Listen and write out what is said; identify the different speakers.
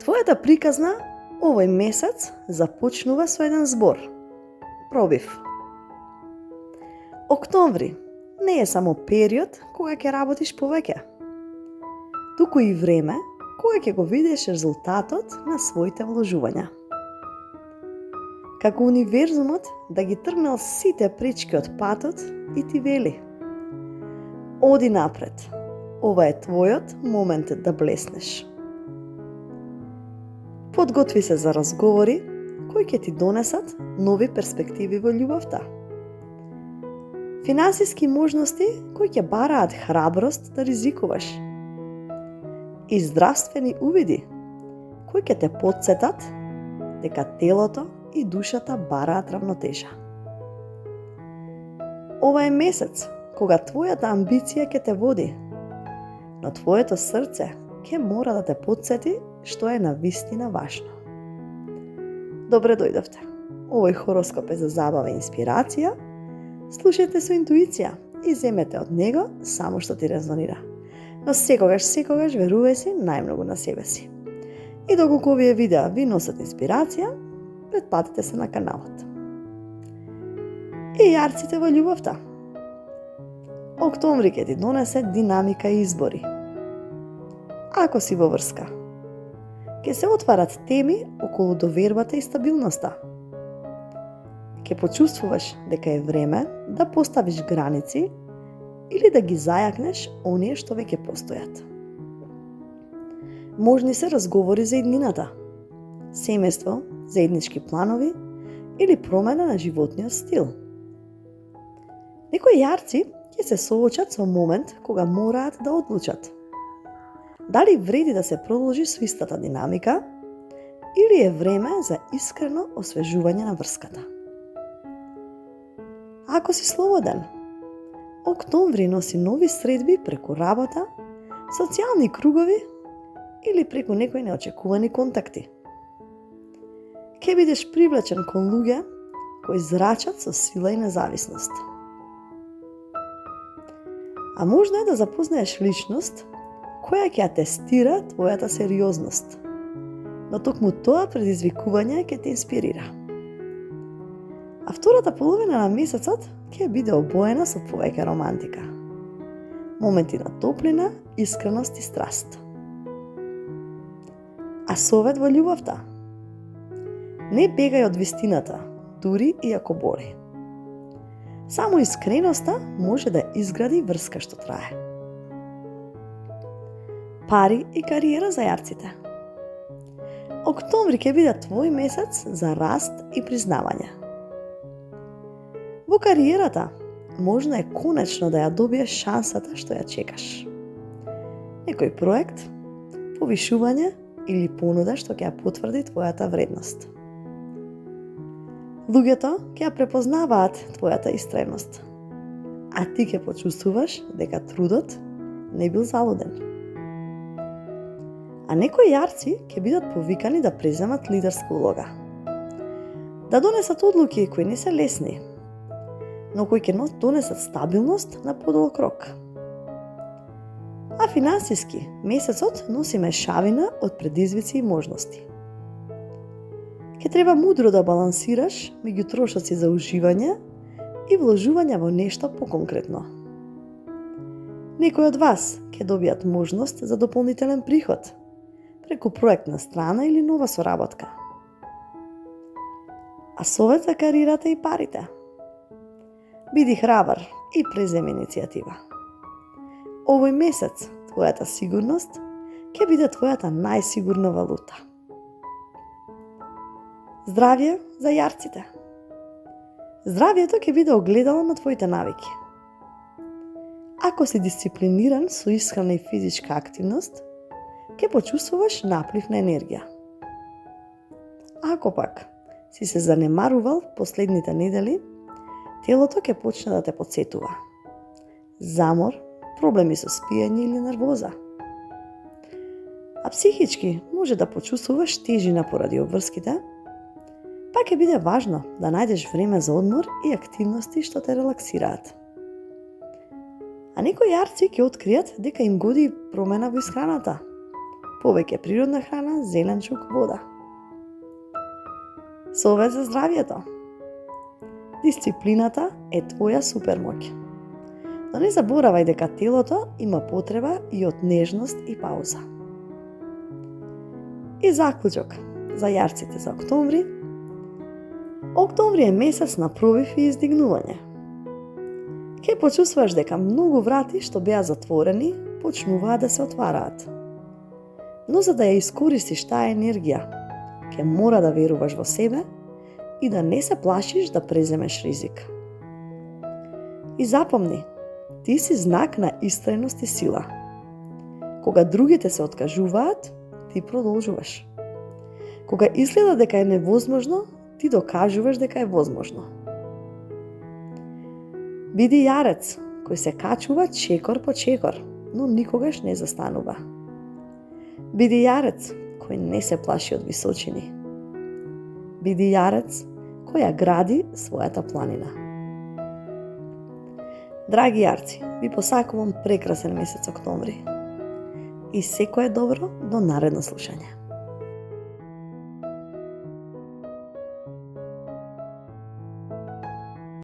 Speaker 1: твојата приказна овој месец започнува со еден збор. Пробив. Октомври не е само период кога ќе работиш повеќе, туку и време кога ќе го видиш резултатот на своите вложувања. Како универзумот да ги тргнал сите пречки од патот и ти вели: оди напред, ова е твојот момент да блеснеш. Подготви се за разговори кои ќе ти донесат нови перспективи во љубовта. Финансиски можности кои ќе бараат храброст да ризикуваш. И здравствени увиди кои ќе те потсетат дека телото и душата бараат равнотежа. Ова е месец кога твојата амбиција ќе те води, но твоето срце ќе мора да те потсети што е навистина важно. Добре дојдовте. Овој хороскоп е за забава и инспирација. Слушајте со интуиција и земете од него само што ти резонира. Но секогаш верувај си најмногу на себе си. И доколку овие видеа ви носат инспирација, претплатете се на каналот. И јарците во љубовта. Октомври ќе ти донесе динамика и избори. Ако си во врска, ќе се отварат теми околу довербата и стабилноста. Ќе почувствуваш дека е време да поставиш граници или да ги зајакнеш оние што веќе постојат. Можни се разговори за иднината, семејство, заеднички планови или промена на животниот стил. Некои јарци ќе се соочат со момент кога мораат да одлучат дали вреди да се продолжи со истата динамика или е време за искрено освежување на врската. Ако си слободен, октомври носи нови средби преку работа, социјални кругови или преку некои неочекувани контакти. Ќе бидеш привлечен кон луѓе кои зрачат со сила и независност. А можно е да запознаеш личност која ќе атестира твојата сериозност, но токму тоа предизвикување ќе те инспирира. А втората половина на месецот ќе биде обоена со повеќе романтика. Моменти на топлина, искреност и страст. А совет во љубовта. Не бегај од вистината, дури и ако боли. Само искреноста може да изгради врска што трае. Пари и кариера за јарците. Октомври ќе биде твој месец за раст и признавање. Во кариерата можно е конечно да ја добиеш шансата што ја чекаш. Некој проект, повишување или понуда што ќе ја потврди твојата вредност. Луѓето ќе ја препознаваат твојата истреност, а ти ќе почувствуваш дека трудот не бил залуден. А некои јарци ќе бидат повикани да преземат лидерска улога. Да донесат одлуки кои не се лесни, но кои ќе донесат стабилност на подолг рок. А финансиски, месецот носи мешавина од предизвици и можности. Ќе треба мудро да балансираш меѓу трошоци за уживање и вложување во нешто поконкретно. Некои од вас ќе добијат можност за дополнителен приход преку проектна страна или нова соработка. А совет за кариерата и парите. Биди храбар и преземи иницијатива. Овој месец твојата сигурност ќе биде твојата најсигурна валута. Здравје за јарците. Здравјето ќе биде огледало на твоите навики. Ако си дисциплиниран со исхрана и физичка активност, ќе почувствуваш наплив на енергија. Ако пак си се занемарувал последните недели, телото ќе почне да те потсетува. Замор, проблеми со спиење или нервоза. А психички може да почувствуваш тежина поради обврските, па ќе биде важно да најдеш време за одмор и активности што те релаксираат. А некои јарци ќе откријат дека им годи промена во исхраната. повеќе природна храна, зеленчук, вода. Совет за здравието. Дисциплината е твоја супермоќ. Но не заборавај дека телото има потреба и од нежност и пауза. И заклучок за јарците за октомври. Октомври е месец на пробив и издигнување. Ке почувствуваш дека многу врати што беа затворени, почнуваат да се отвараат. Но за да ја искористиш таа енергија, ке мора да веруваш во себе и да не се плашиш да преземеш ризик. И запомни, ти си знак на истрајност и сила. Кога другите се откажуваат, ти продолжуваш. Кога изгледа дека е невозможно, ти докажуваш дека е возможно. Биди јарец кој се качува чекор по чекор, но никогаш не застанува. Биди јарец кој не се плаши од височини. Биди јарец кој ја гради својата планина. Драги јарци, ви посакувам прекрасен месец октомври. И секое добро до наредно слушање.